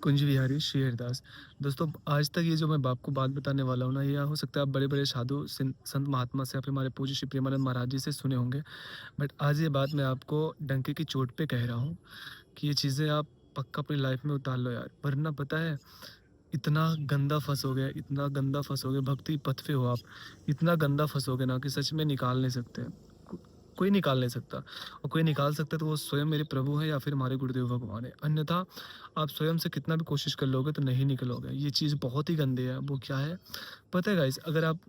कुंज विहारी श्री हरिदास। दोस्तों, आज तक ये जो मैं आपको बात बताने वाला हूँ ना, ये हो सकता है आप बड़े-बड़े साधु संत महात्मा से या फिर हमारे पूज्य श्री प्रेमानंद महाराज जी से सुने होंगे। बट आज ये बात मैं आपको डंके की चोट पे कह रहा हूँ कि ये चीज़ें आप पक्का अपनी लाइफ में उतार लो यार। वरना पता है, इतना गंदा फँसोगे, इतना गंदा फँसोगे, भक्ति पथ पे हो आप, इतना गंदा फँसोगे ना कि सच में निकाल नहीं सकते। को कोई निकाल नहीं सकता, और कोई निकाल सकता है तो वो स्वयं मेरे प्रभु हैं या फिर हमारे गुरुदेव भगवान हैं। अन्यथा आप स्वयं से कितना भी कोशिश कर लोगे तो नहीं निकलोगे। ये चीज़ बहुत ही गंदी है। वो क्या है, पता है गाइस? अगर आप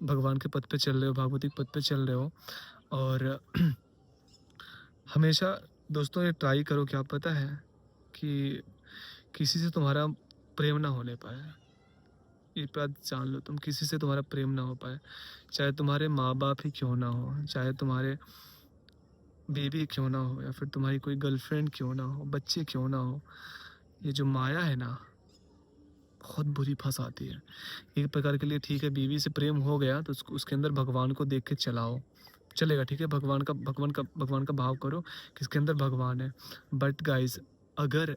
भगवान के पथ पे चल रहे हो, भागवती के पथ पे चल रहे हो, और हमेशा दोस्तों ये ट्राई करो, क्या पता है कि किसी से तुम्हारा प्रेम ना होने पाए। ये बात जान लो, तुम किसी से तुम्हारा प्रेम ना हो पाए, चाहे तुम्हारे माँ बाप ही क्यों ना हो, चाहे तुम्हारे बेबी क्यों ना हो, या फिर तुम्हारी कोई गर्लफ्रेंड क्यों ना हो, बच्चे क्यों ना हो। ये जो माया है ना, बहुत बुरी फंसाती है। एक प्रकार के लिए ठीक है, बीवी से प्रेम हो गया तो उसके अंदर भगवान को देख के चलाओ, चलेगा, ठीक है? भगवान का भाव करो कि इसके अंदर भगवान है। बट गाइस, अगर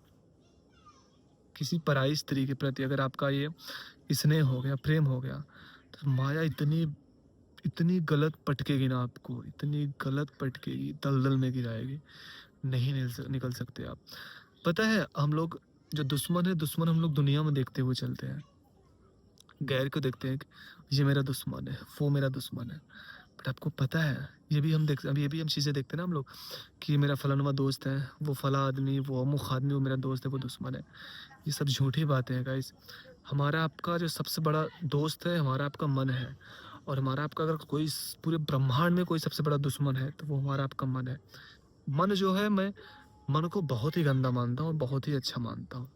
किसी पराई स्त्री के प्रति अगर आपका ये स्नेह हो गया, प्रेम हो गया, तो माया इतनी इतनी गलत पटकेगी ना आपको, इतनी गलत पटकेगी, दलदल में गिराएगी, नहीं निकल सकते आप। पता है, हम लोग जो दुश्मन है, दुश्मन हम लोग दुनिया में देखते हुए चलते हैं। गैर को देखते हैं कि ये मेरा दुश्मन है, वो मेरा दुश्मन है। बट आपको पता है, ये भी हम चीज़ें देखते हैं ना हम लोग, कि मेरा फलाना दोस्त है, वो फला आदमी, वो अमुक आदमी, वो मेरा दोस्त है, वो दुश्मन है। ये सब झूठी बातें हैं गाइस। हमारा आपका जो सबसे बड़ा दोस्त है, हमारा आपका मन है। और हमारा आपका अगर कोई पूरे ब्रह्मांड में कोई सबसे बड़ा दुश्मन है तो वो हमारा आपका मन है। मन जो है, मैं मन को बहुत ही गंदा मानता हूँ, बहुत ही अच्छा मानता हूँ।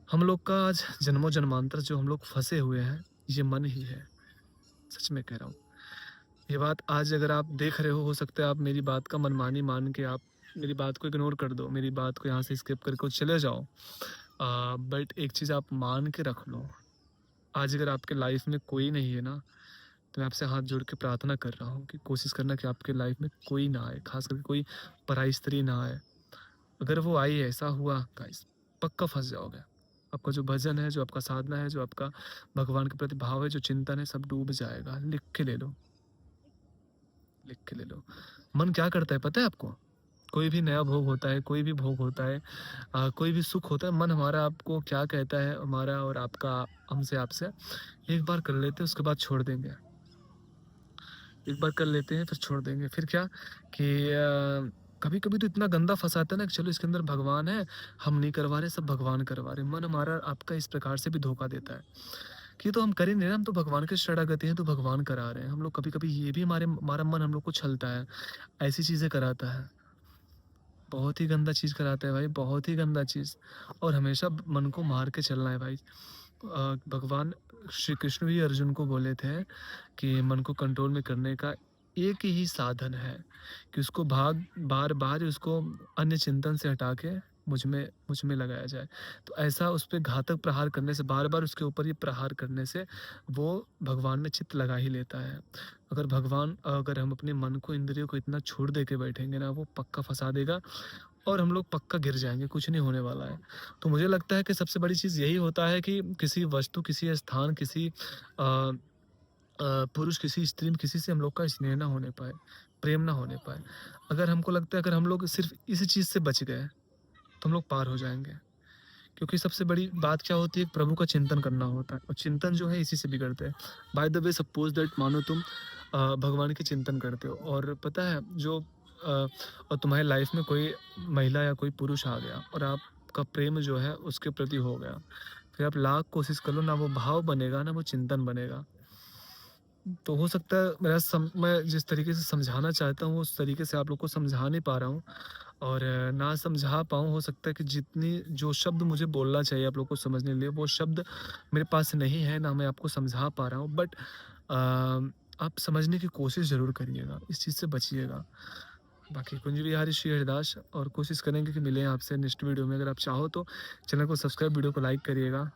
हम लोग का आज जन्मों जन्मांतर जो हम लोग फंसे हुए हैं, ये मन ही है। सच में कह रहा हूँ। ये बात आज अगर आप देख रहे हो सकता है आप मेरी बात का मनमानी मान के आप मेरी बात को इग्नोर कर दो, मेरी बात को यहाँ से स्किप करके चले जाओ। बट एक चीज़ आप मान के रख लो, आज अगर आपके लाइफ में कोई नहीं है ना, तो मैं आपसे हाथ जोड़ के प्रार्थना कर रहा हूँ कि कोशिश करना कि आपके लाइफ में कोई ना आए, खास करके कोई पराई स्त्री ना आए। अगर वो आई, ऐसा हुआ गाइस, पक्का फंस जाओगे। आपका जो भजन है, जो आपका साधना है, जो आपका भगवान के प्रति भाव है, जो चिंतन है, सब डूब जाएगा। लिख के ले लो, लिख के ले लो। मन क्या करता है पता है आपको? कोई भी नया भोग होता है, कोई भी भोग होता है, कोई भी सुख होता है, मन हमारा आपको क्या कहता है, हमारा और आपका, हमसे आपसे, एक बार कर लेते हैं उसके बाद छोड़ देंगे। एक बार कर लेते हैं फिर छोड़ देंगे। फिर क्या कि कभी-कभी तो इतना गंदा फँसाता है ना कि चलो इसके अंदर भगवान है, हम नहीं करवा रहे, सब भगवान करवा रहे हैं। मन हमारा आपका इस प्रकार से भी धोखा देता है कि तो हम कर ही नहीं रहे, हम तो भगवान के शरणागति हैं, तो भगवान करा रहे हैं। हम लोग कभी-कभी ये भी हमारा मन हम लोग को छलता है, ऐसी चीज़ें कराता है। बहुत ही गंदा चीज़ कराता है भाई, बहुत ही गंदा चीज़। और हमेशा मन को मार के चलना है भाई। भगवान श्री कृष्ण भी अर्जुन को बोले थे कि मन को कंट्रोल में करने का एक ही साधन है कि उसको बार-बार उसको अन्य चिंतन से हटा के मुझ में लगाया जाए। तो ऐसा उस पे घातक प्रहार करने से, बार-बार उसके ऊपर ये प्रहार करने से वो भगवान में चित्त लगा ही लेता है। अगर हम अपने मन को, इंद्रियों को इतना छोड़ दे के बैठेंगे ना, वो पक्का फँसा देगा और हम लोग पक्का गिर जाएँगे, कुछ नहीं होने वाला है। तो मुझे लगता है कि सबसे बड़ी चीज़ यही होता है कि किसी वस्तु, किसी स्थान, किसी अ पुरुष, किसी स्त्री में किसी से हम लोग का स्नेह ना होने पाए, प्रेम ना होने पाए। अगर हमको लगता है अगर हम लोग सिर्फ़ इसी चीज़ से बच गए, तो हम लोग पार हो जाएँगे। क्योंकि सबसे बड़ी बात क्या होती है, प्रभु का चिंतन करना होता है, और चिंतन जो है इसी से बिगड़ते हैं। By the way, suppose that, मानो तुम भगवान के चिंतन करते हो और पता है और तुम्हारी लाइफ़ में कोई महिला या कोई पुरुष आ गया और आपका प्रेम जो है उसके प्रति हो गया। फिर आप लाख कोशिश कर लो, ना वो भाव बनेगा, ना वो चिंतन बनेगा। तो हो सकता है मैं जिस तरीके से समझाना चाहता हूँ उस तरीके से आप लोग को समझा नहीं पा रहा हूँ, और ना समझा पाऊँ। हो सकता है कि जितनी जो शब्द मुझे बोलना चाहिए आप लोग को समझने के लिए, वो शब्द मेरे पास नहीं है, ना मैं आपको समझा पा रहा हूँ। बट आप समझने की कोशिश ज़रूर करिएगा, इस चीज़ से बचिएगा। बाकी कुंज बिहारी श्री हरिदास, और कोशिश करेंगे कि मिलें आपसे नेक्स्ट वीडियो में। अगर आप चाहो तो चैनल को सब्सक्राइब, वीडियो को लाइक करिएगा।